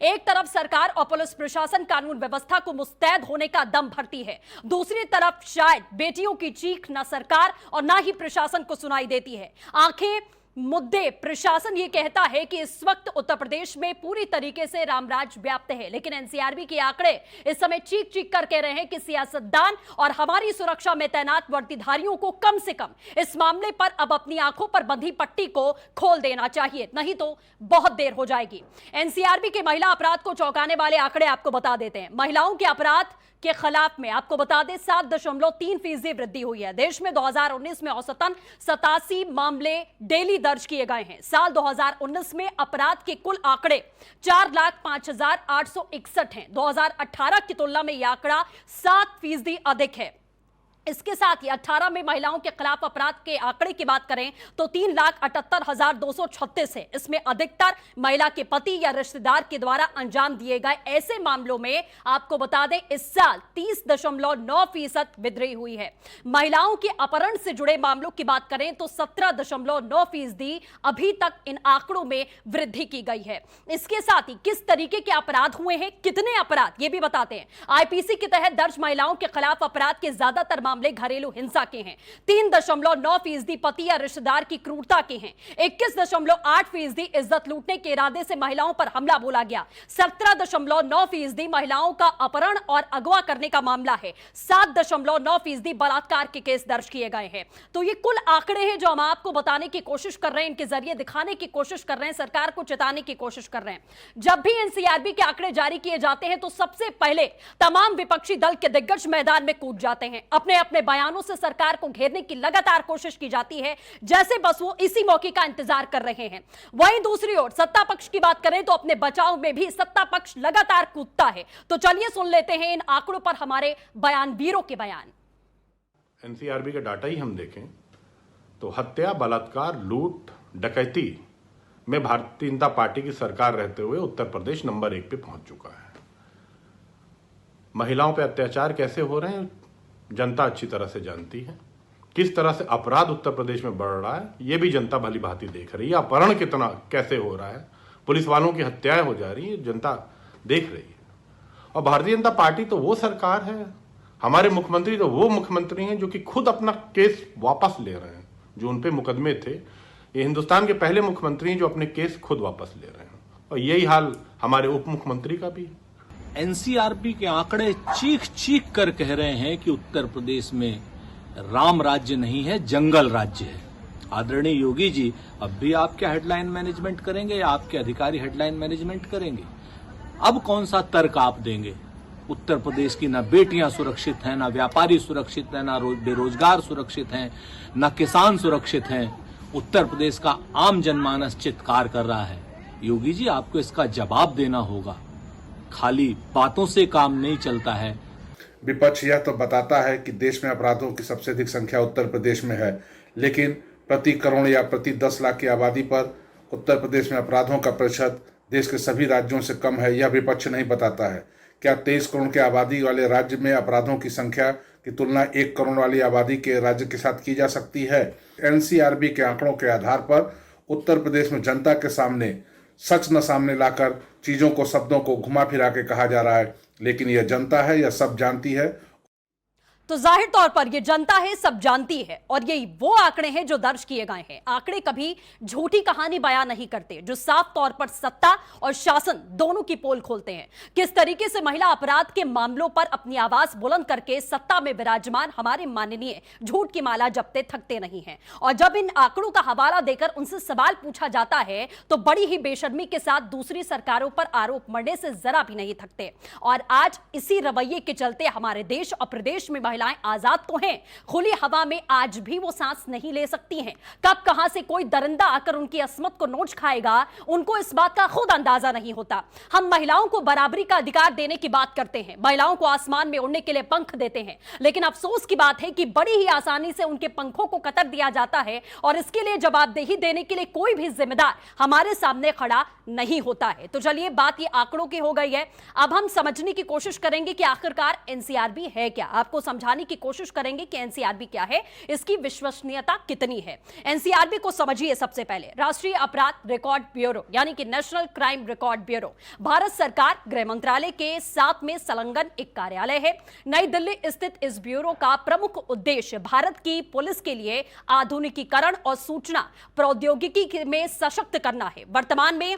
एक तरफ सरकार और पुलिस प्रशासन कानून व्यवस्था को मुस्तैद होने का दम भरती है, दूसरी तरफ शायद बेटियों की चीख न सरकार और ना ही प्रशासन को सुनाई देती है। आंखें मुद्दे प्रशासन ये कहता है कि इस वक्त उत्तर प्रदेश में पूरी तरीके से रामराज व्याप्त है, लेकिन एनसीआरबी के आंकड़े इस समय चीख चीख कर कह रहे हैं कि सियासतदान और हमारी सुरक्षा में तैनात वर्दीधारियों को कम से कम इस मामले पर अब अपनी आंखों पर बंधी पट्टी को खोल देना चाहिए, नहीं तो बहुत देर हो जाएगी। एनसीआरबी के महिला अपराध को चौंकाने वाले आंकड़े आपको बता देते हैं। महिलाओं के अपराध के खिलाफ में आपको बता दें 7.3% वृद्धि हुई है। देश में 2019 में औसतन 87 मामले डेली दर्ज किए गए हैं। साल 2019 में अपराध के कुल आंकड़े 4,05,861 हैं। 2018 की तुलना में यह आंकड़ा 7% अधिक है। इसके साथ ही 18 में महिलाओं के खिलाफ अपराध के आंकड़े की बात करें तो 3,78,236 है। इसमें अधिकतर महिला के पति या रिश्तेदार के द्वारा अंजाम दिए गए ऐसे मामलों में आपको बता दें इस साल 30.9% वृद्धि हुई है। महिलाओं के अपहरण से जुड़े मामलों की बात करें तो 17.9% अभी तक इन आंकड़ों में वृद्धि की गई है। इसके साथ ही किस तरीके के अपराध हुए हैं, कितने अपराध, यह भी बताते हैं। आईपीसी के तहत दर्ज महिलाओं के खिलाफ अपराध के ज्यादातर मामले घरेलू हिंसा के हैं। 3.9% पति या रिश्तेदार की क्रूरता के हैं। 21.8% इज्जत लूटने के इरादे से महिलाओं पर हमला बोला गया। 17.9% महिलाओं का अपहरण और अगवा करने का मामला है। 7.9% बलात्कार के केस दर्ज किए गए हैं। तो ये कुल आंकड़े हैं जो हम आपको बताने की कोशिश कर रहे हैं, इनके जरिए दिखाने की कोशिश कर रहे हैं, सरकार को चेताने की कोशिश कर रहे हैं। जब भी एनसीआरबी के आंकड़े जारी किए जाते हैं तो सबसे पहले तमाम विपक्षी दल के दिग्गज मैदान में कूद जाते हैं। अपने बयानों से सरकार को घेरने की लगातार कोशिश की जाती है, जैसे बस वो इसी मौके का इंतजार कर रहे हैं। वहीं दूसरी ओर सत्ता पक्ष की बात करें तो अपने बचाव में भी सत्ता पक्ष लगातार कूदता है। तो चलिए सुन लेते हैं इन आंकड़ों पर हमारे बयानवीरों के बयान। एनसीआरबी का डाटा ही हम देखें तो हत्या, बलात्कार, लूट, डकैती में भारतीय जनता पार्टी की सरकार रहते हुए उत्तर प्रदेश नंबर 1 पे पहुंच चुका है। महिलाओं पर अत्याचार कैसे हो रहे हैं जनता अच्छी तरह से जानती है। किस तरह से अपराध उत्तर प्रदेश में बढ़ रहा है यह भी जनता भली भांति देख रही है। अपहरण कितना कैसे हो रहा है, पुलिस वालों की हत्याएं हो जा रही है, जनता देख रही है। और भारतीय जनता पार्टी तो वो सरकार है, हमारे मुख्यमंत्री तो वो मुख्यमंत्री हैं जो कि खुद अपना केस वापस ले रहे हैं। जो उन पे मुकदमे थे, ये हिंदुस्तान के पहले मुख्यमंत्री हैं जो अपने केस खुद वापस ले रहे हैं। और यही हाल हमारे उप मुख्यमंत्री का भी है। एनसीआरबी के आंकड़े चीख चीख कर कह रहे हैं कि उत्तर प्रदेश में राम राज्य नहीं है, जंगल राज्य है। आदरणीय योगी जी, अब भी आप क्या हेडलाइन मैनेजमेंट करेंगे या आपके अधिकारी हेडलाइन मैनेजमेंट करेंगे? अब कौन सा तर्क आप देंगे? उत्तर प्रदेश की न बेटियां सुरक्षित हैं, न व्यापारी सुरक्षित हैं, न बेरोजगार सुरक्षित हैं, न किसान सुरक्षित हैं। उत्तर प्रदेश का आम जनमानस चित्कार कर रहा है। योगी जी, आपको इसका जवाब देना होगा। खाली बातों से काम नहीं चलता है। विपक्ष यह तो बताता है कि देश में अपराधों की सबसे अधिक संख्या उत्तर प्रदेश में है, लेकिन प्रति करोड़ या प्रति 10 लाख की आबादी पर उत्तर प्रदेश में अपराधों का प्रतिशत देश के सभी राज्यों से कम है, यह विपक्ष नहीं बताता है। क्या 23 करोड़ की आबादी वाले राज्य में अपराधों की संख्या की तुलना 1 करोड़ वाली आबादी के राज्य के साथ की जा सकती है? एनसीआरबी के आंकड़ों के आधार पर उत्तर प्रदेश में जनता के सामने सच न सामने लाकर चीजों को, शब्दों को घुमा फिरा के कहा जा रहा है, लेकिन यह जनता है, यह सब जानती है। तो जाहिर तौर पर यह जनता है, सब जानती है, और यही वो आंकड़े हैं जो दर्ज किए गए हैं। आंकड़े कभी झूठी कहानी बयान नहीं करते, जो साफ तौर पर सत्ता और शासन दोनों की पोल खोलते हैं। किस तरीके से महिला अपराध के मामलों पर अपनी आवाज बुलंद करके सत्ता में विराजमान हमारे माननीय झूठ की माला जपते थकते नहीं हैं। और जब इन आंकड़ों का हवाला देकर उनसे सवाल पूछा जाता है तो बड़ी ही बेशर्मी के साथ दूसरी सरकारों पर आरोप मढ़ने से जरा भी नहीं थकते। और आज इसी रवैये के चलते हमारे देश और प्रदेश में महिलाएं आजाद तो हैं, खुली हवा में आज भी वो सांस नहीं ले सकती हैं। कब कहां से कोई दरिंदा आकर उनकी अस्मत को नोच खाएगा, उनको इस बात का खुद अंदाजा नहीं होता। हम महिलाओं को बराबरी का अधिकार देने की बात करते हैं, महिलाओं को आसमान में उड़ने के लिए पंख देते हैं, लेकिन अफसोस की बात है कि बड़ी ही आसानी से उनके पंखों को कतर दिया जाता है और इसके लिए जवाबदेही देने के लिए कोई भी जिम्मेदार हमारे सामने खड़ा नहीं होता है। तो चलिए, बात ये आंकड़ों की हो गई है, अब हम समझने की कोशिश करेंगे कि आखिरकार एनसीआरबी है क्या। आपको समझा समझाने की कोशिश करेंगे कि एनसीआरबी क्या है, इसकी विश्वसनीयता कितनी है। एनसीआरबी को समझिए। सबसे पहले राष्ट्रीय अपराध रिकॉर्ड ब्यूरो यानी कि national crime record bureau Bharat सरकार गृह मंत्रालय के साथ में संलग्न एक कार्यालय है। नई दिल्ली स्थित इस ब्यूरो का प्रमुख उद्देश्य भारत की पुलिस के लिए आधुनिकीकरण और सूचना प्रौद्योगिकी में सशक्त करना है। वर्तमान में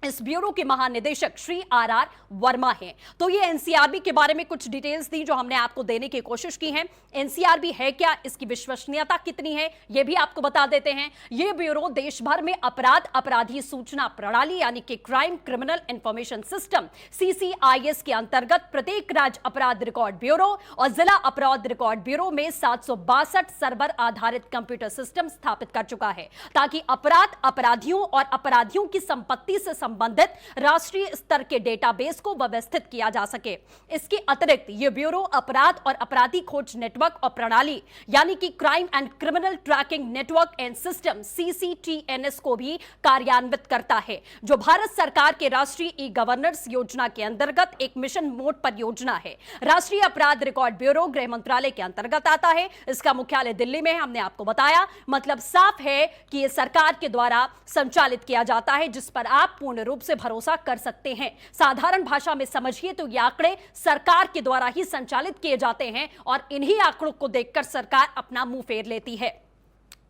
इस ब्यूरो के महानिदेशक श्री आर वर्मा हैं। तो ये एनसीआरबी के बारे में कुछ डिटेल्स दी जो हमने आपको देने की कोशिश की है। एनसीआरबी है क्या, इसकी विश्वसनीयता कितनी है, ये भी आपको बता देते हैं। ये ब्यूरो देश भर में अपराधी सूचना प्रणाली यानी कि crime criminal information system CCIS के अंतर्गत प्रत्येक राज्य अपराध रिकॉर्ड ब्यूरो और जिला अपराध रिकॉर्ड ब्यूरो में 762 सर्वर आधारित कंप्यूटर सिस्टम स्थापित कर चुका है, ताकि अपराधियों और अपराधियों की संपत्ति से संबंधित राष्ट्रीय स्तर के डेटाबेस को व्यवस्थित किया जा सके। इसके अतिरिक्त यह ब्यूरो अपराध और अपराधी खोज नेटवर्क और प्रणाली यानी कि crime and criminal tracking network and system CCTNS को भी कार्यान्वित करता है, जो भारत सरकार के राष्ट्रीय ई गवर्नेंस योजना के अंतर्गत एक मिशन मोड परियोजना है। राष्ट्रीय अपराध रिकॉर्ड ब्यूरो गृह मंत्रालय के अंतर्गत आता है। इसका मुख्यालय दिल्ली में है, हमने आपको बताया। मतलब साफ है कि यह सरकार के द्वारा संचालित किया जाता है, जिस पर आप पूर्ण रूप से भरोसा कर सकते हैं। साधारण भाषा में समझिए तो ये आंकड़े सरकार के द्वारा ही संचालित किए जाते हैं और इन्हीं आंकड़ों को देखकर सरकार अपना मुंह फेर लेती है।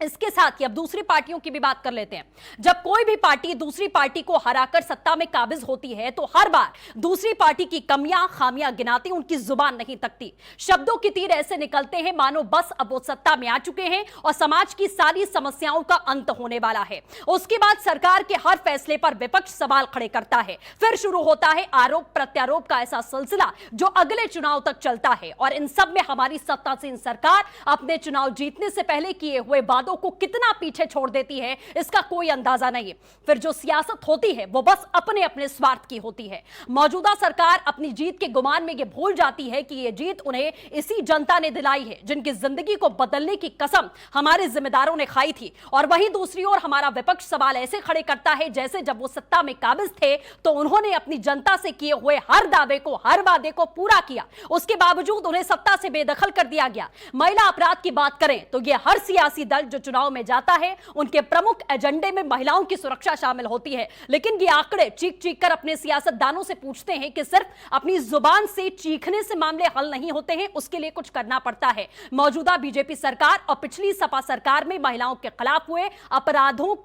इसके साथ ही अब दूसरी पार्टियों की भी बात कर लेते हैं। जब कोई भी पार्टी दूसरी पार्टी को हराकर सत्ता में काबिज होती है तो हर बार दूसरी पार्टी की कमियां खामियां गिनाती उनकी जुबान नहीं तकती। शब्दों की तीर ऐसे निकलते हैं मानो बस अब वो सत्ता में आ चुके हैं और समाज की सारी समस्याओं का अंत होने वाला है। उसके बाद सरकार के हर फैसले पर विपक्ष सवाल खड़े करता है। फिर शुरू होता है आरोप प्रत्यारोप का ऐसा सिलसिला जो अगले चुनाव तक चलता है। और इन सब में हमारी सत्तासीन सरकार अपने चुनाव जीतने से पहले किए हुए को कितना पीछे छोड़ देती है, इसका कोई अंदाजा नहीं। फिर जो सियासत होती है वो बस अपने अपने स्वार्थ की होती है। मौजूदा सरकार अपनी जीत के गुमान में ये भूल जाती है कि ये जीत उन्हें इसी जनता ने दिलाई है जिनकी जिंदगी को बदलने की कसम हमारे जिम्मेदारों ने खाई थी। और वहीं दूसरी ओर हमारा विपक्ष सवाल ऐसे खड़े करता है जैसे जब वो सत्ता में काबिज थे तो उन्होंने अपनी जनता से किए हुए हर दावे को, हर वादे को पूरा किया, उसके बावजूद उन्हें सत्ता से बेदखल कर दिया गया। महिला अपराध की बात करें तो ये हर सियासी दल जो चुनाव में जाता है उनके प्रमुख एजेंडे में महिलाओं की सुरक्षा शामिल होती है। लेकिन ये आंकड़े चीख चीख कर अपने सियासतदानों से पूछते हैं कि सिर्फ अपनी जुबान से चीखने से मामले हल नहीं होते हैं, उसके लिए कुछ करना पड़ता है। मौजूदा बीजेपी सरकार और पिछली सपा सरकार में महिलाओं के खिलाफ हुए अपराधों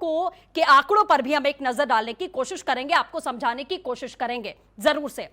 के आंकड़ों पर भी हम एक नजर डालने की कोशिश करेंगे, आपको समझाने की कोशिश करेंगे जरूर से।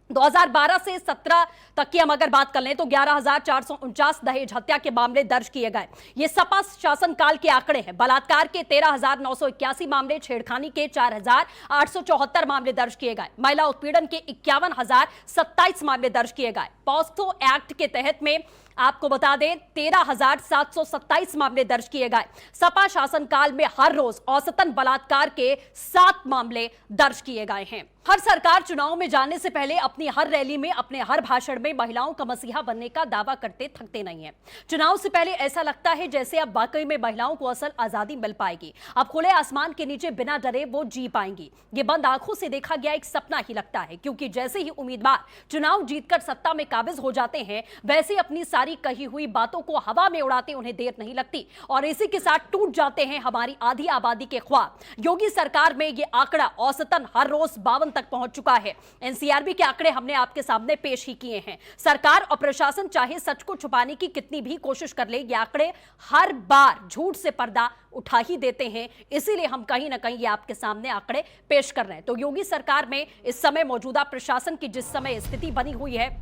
2012 से 17 तक की हम अगर बात कर लें तो 11,449 दहेज हत्या के मामले दर्ज किए गए। ये सपा शासनकाल के आंकड़े हैं। बलात्कार के 13,981 मामले, छेड़खानी के 4,874 मामले दर्ज किए गए। महिला उत्पीड़न के 51,027 मामले दर्ज किए गए। पॉक्सो एक्ट के तहत में आपको बता दें 13,727 मामले दर्ज किए गए। सपा शासनकाल में हर रोज औसतन बलात्कार के 7 मामले दर्ज किए गए हैं। हर सरकार चुनाव में जाने से पहले अपनी हर रैली में, अपने हर भाषण में महिलाओं का मसीहा बनने का दावा करते थकते नहीं है। चुनाव से पहले ऐसा लगता है जैसे अब वाकई में महिलाओं को असल आजादी मिल पाएगी। अब खुले आसमान के नीचे बिना डरे वो जी पाएंगी। ये बंद आंखों से देखा गया एक सपना ही लगता है, क्योंकि जैसे ही उम्मीदवार चुनाव जीतकर सत्ता में काबिज हो जाते हैं वैसे अपनी सारी कही हुई बातों को हवा में उड़ाते उन्हें देर नहीं लगती और इसी के साथ टूट जाते हैं हमारी आधी आबादी के ख्वाब। योगी सरकार में ये आंकड़ा औसतन हर रोज 52 तक पहुंच चुका है। एनसीआरबी के आंकड़े हमने आपके सामने पेश ही किए हैं। सरकार और प्रशासन चाहे सच को छुपाने की कितनी भी कोशिश कर ले, ये आंकड़े हर बार झूठ से पर्दा उठा ही देते हैं। इसीलिए हम कहीं ना कहीं ये आपके सामने आंकड़े पेश कर रहे हैं। तो योगी सरकार में इस समय मौजूदा प्रशासन की जिस समय स्थिति बनी हुई है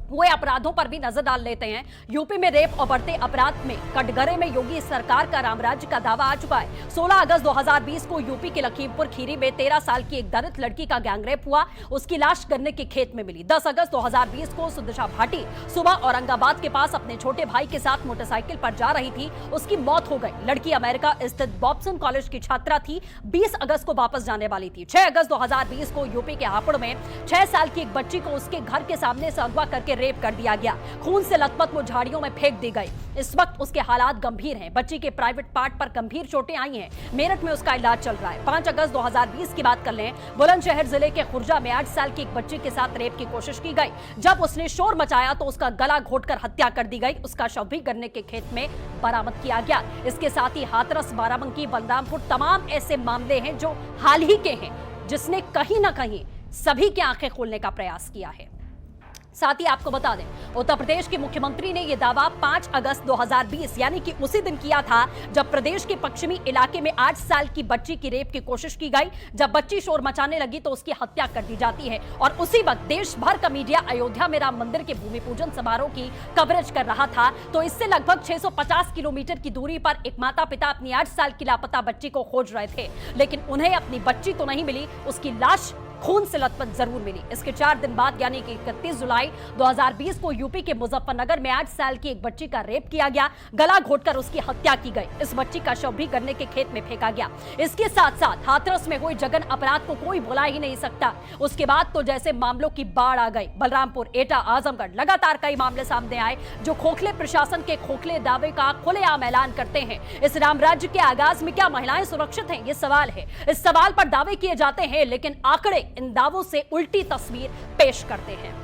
वो अपराधों पर भी नजर डाल लेते हैं। यूपी में रेप और बढ़ते अपराध में कटघरे में योगी सरकार का रामराज्य का दावा आ चुका है। 16 अगस्त 2020 को यूपी के लखीमपुर खीरी में 13 साल की एक दलित लड़की का गैंगरेप हुआ। उसकी लाश गन्ने के खेत में मिली। 10 अगस्त 2020 को सुदशा भाटी सुबह औरंगाबाद के पास अपने छोटे भाई के साथ मोटरसाइकिल पर जा रही थी, उसकी मौत हो गई। लड़की अमेरिका स्थित बॉब्सन कॉलेज की छात्रा थी। 20 अगस्त को वापस जाने वाली थी। 6 अगस्त 2020 को यूपी के हापुड़ में 6 साल की एक बच्ची को उसके घर के सामने से अगवा करके रेप कर दिया गया। खून से लथपथ वो झाड़ियों में फेंक दी गई। इस वक्त उसके हालात गंभीर हैं। बच्ची के प्राइवेट पार्ट पर गंभीर चोटें आई हैं। मेरठ में उसका इलाज चल रहा है। 5 अगस्त 2020 की बात कर लें, बुलंदशहर जिले के खुर्जा में 8 साल की एक बच्ची के साथ रेप की कोशिश की गई। जब उसने शोर मचाया तो उसका गला घोंटकर हत्या कर दी गई। उसका शव भी गन्ने के खेत में बरामद किया गया। इसके साथ ही हाथरस, बाराबंकी, बलरामपुर तमाम ऐसे मामले हैं जो हाल ही के हैं, जिसने कहीं ना कहीं सभी की आंखें खोलने का प्रयास किया है। साथ ही आपको बता दें, उत्तर प्रदेश के मुख्यमंत्री ने यह दावा 5 अगस्त 2020 यानी कि उसी दिन किया था जब प्रदेश के पश्चिमी इलाके में 8 साल की बच्ची की रेप की कोशिश की गई। जब बच्ची शोर मचाने लगी तो उसकी हत्या कर दी जाती है और उसी वक्त देश भर का मीडिया अयोध्या में राम मंदिर के भूमि पूजन समारोह की कवरेज कर रहा था। तो इससे लगभग 650 किलोमीटर की दूरी पर एक माता पिता अपनी 8 साल की लापता बच्ची को खोज रहे थे, लेकिन उन्हें अपनी बच्ची तो नहीं मिली, उसकी लाश खून से लथपथ जरूर मिली। इसके 4 दिन बाद यानी कि 31 जुलाई 2020 को यूपी के मुजफ्फरनगर में 8 साल की एक बच्ची का रेप किया गया। गला घोंटकर उसकी हत्या की गई। इस बच्ची का शव भी गन्ने के खेत में फेंका गया। इसके साथ साथ हाथरस में हुए जघन्य अपराध को कोई भुला ही नहीं सकता। उसके बाद तो जैसे मामलों की बाढ़ आ गई। बलरामपुर, एटा, आजमगढ़ लगातार कई मामले सामने आए जो खोखले प्रशासन के खोखले दावे का खुलेआम ऐलान करते हैं। इस रामराज्य के आगाज में क्या महिलाएं सुरक्षित हैं? ये सवाल है। इस सवाल पर दावे किए जाते हैं, लेकिन आंकड़े इन दावों से उल्टी तस्वीर पेश करते हैं।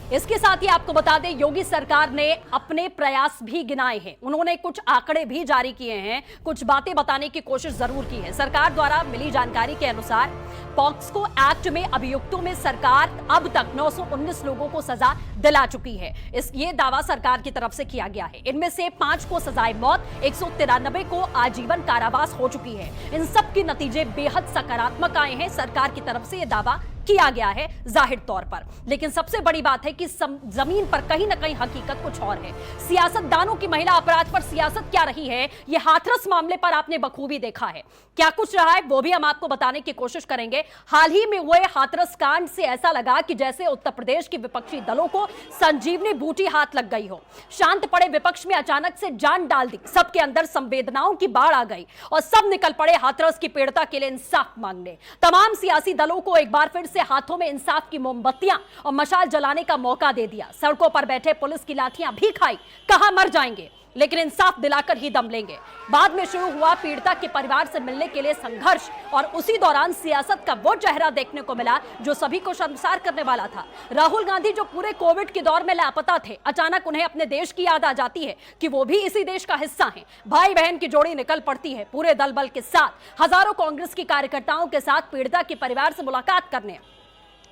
इसके साथ ही आपको बता दें, योगी सरकार ने अपने प्रयास भी गिनाए हैं। उन्होंने कुछ आंकड़े भी जारी किए हैं, कुछ बातें बताने की कोशिश जरूर की है। सरकार द्वारा मिली जानकारी के अनुसार पॉक्सो एक्ट में अभियुक्तों में सरकार अब तक 919 लोगों को सजा दिला चुकी है। ये दावा सरकार की तरफ से किया गया है। इनमें से 5 को सजाए मौत, 193 को आजीवन कारावास हो चुकी है। इन सब के नतीजे बेहद सकारात्मक आए हैं। सरकार की तरफ से यह दावा किया गया है जाहिर तौर पर, लेकिन सबसे बड़ी बात है कि जमीन पर कहीं ना कहीं हकीकत कुछ और है। सियासतदानों की महिला अपराध पर सियासत क्या रही है, यह हाथरस मामले पर आपने बखूबी देखा है। क्या कुछ रहा है वो भी हम आपको बताने की कोशिश करेंगे। हाल ही में हुए हाथरस कांड से ऐसा लगा कि जैसे उत्तर प्रदेश के विपक्षी दलों को संजीवनी बूटी हाथ लग गई हो। शांत पड़े विपक्ष में अचानक से जान डाल दी। सबके अंदर संवेदनाओं की बाढ़ आ गई और सब निकल पड़े हाथरस की पीड़िता के लिए इंसाफ मांगने। तमाम सियासी दलों को एक बार फिर से हाथों में इंसाफ की मोमबत्तियां और मशाल जलाने का मौका दे दिया। सड़कों पर बैठे पुलिस की लाठियां भी खाई, कहा मर जाएंगे लेकिन इंसाफ दिलाकर ही दम लेंगे। बाद में शुरू हुआ पीड़िता के परिवार से मिलने के लिए संघर्ष और उसी दौरान सियासत का वो चेहरा देखने को मिला जो सभी को शर्मसार करने वाला था। राहुल गांधी जो पूरे कोविड के दौर में लापता थे, अचानक उन्हें अपने देश की याद आ जाती है कि वो भी इसी देश का हिस्सा हैं। भाई बहन की जोड़ी निकल पड़ती है पूरे दल बल के साथ, हजारों कांग्रेस की कार्यकर्ताओं के साथ पीड़िता के परिवार से मुलाकात करने।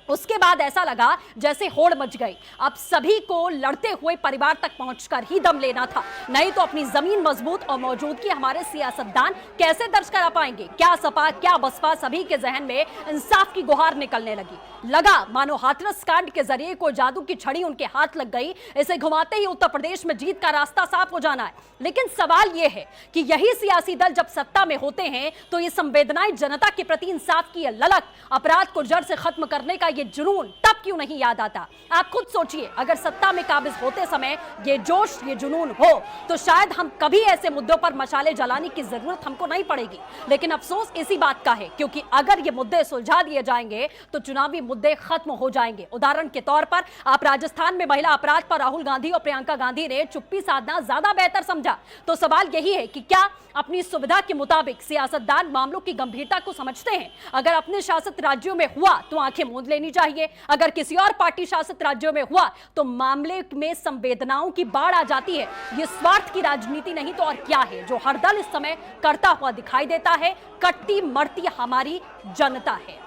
उसके बाद ऐसा लगा जैसे होड़ मच गई। अब सभी को लड़ते हुए परिवार तक पहुंचकर ही दम लेना था, नहीं तो अपनी जमीन मजबूत और मौजूदगी हमारे सियासतदान कैसे दर्ज करा पाएंगे। क्या सपा क्या बसपा, सभी के जहन में इंसाफ की गुहार निकलने लगी। लगा मानो हाथरस कांड के जरिए कोई जादू की छड़ी उनके हाथ लग गई। इसे घुमाते ही उत्तर प्रदेश में जीत का रास्ता साफ हो जाना है। लेकिन सवाल यह है कि यही सियासी दल जब सत्ता में होते हैं तो ये संवेदनाएं जनता के प्रति इंसाफ की ललक, अपराध को जड़ से खत्म करने का ये जुनून तब क्यों नहीं याद आता। आप खुद सोचिए, अगर सत्ता में काबिज होते समय ये जोश ये जुनून हो तो शायद हम कभी ऐसे मुद्दों पर मशाले जलाने की जरूरत हमको नहीं पड़ेगी। लेकिन अफसोस इसी बात का है क्योंकि अगर ये मुद्दे सुलझा दिए जाएंगे तो चुनावी मुद्दे खत्म हो जाएंगे। उदाहरण के तौर पर आप राजस्थान में महिला अपराध पर राहुल गांधी और प्रियंका गांधी ने चुप्पी साधना ज्यादा बेहतर समझा। तो सवाल यही है कि क्या अपनी सुविधा के मुताबिक सियासतदान मामलों की गंभीरता को समझते हैं। अगर अपने शासित राज्यों में हुआ तो आंखें मूंद लेनी चाहिए, अगर किसी और पार्टी शासित राज्यों में हुआ तो मामले में संवेदनाओं की बाढ़ आ जाती है। ये स्वार्थ की राजनीति नहीं तो और क्या है जो हर दल इस समय करता हुआ दिखाई देता है। कटती मरती हमारी जनता है।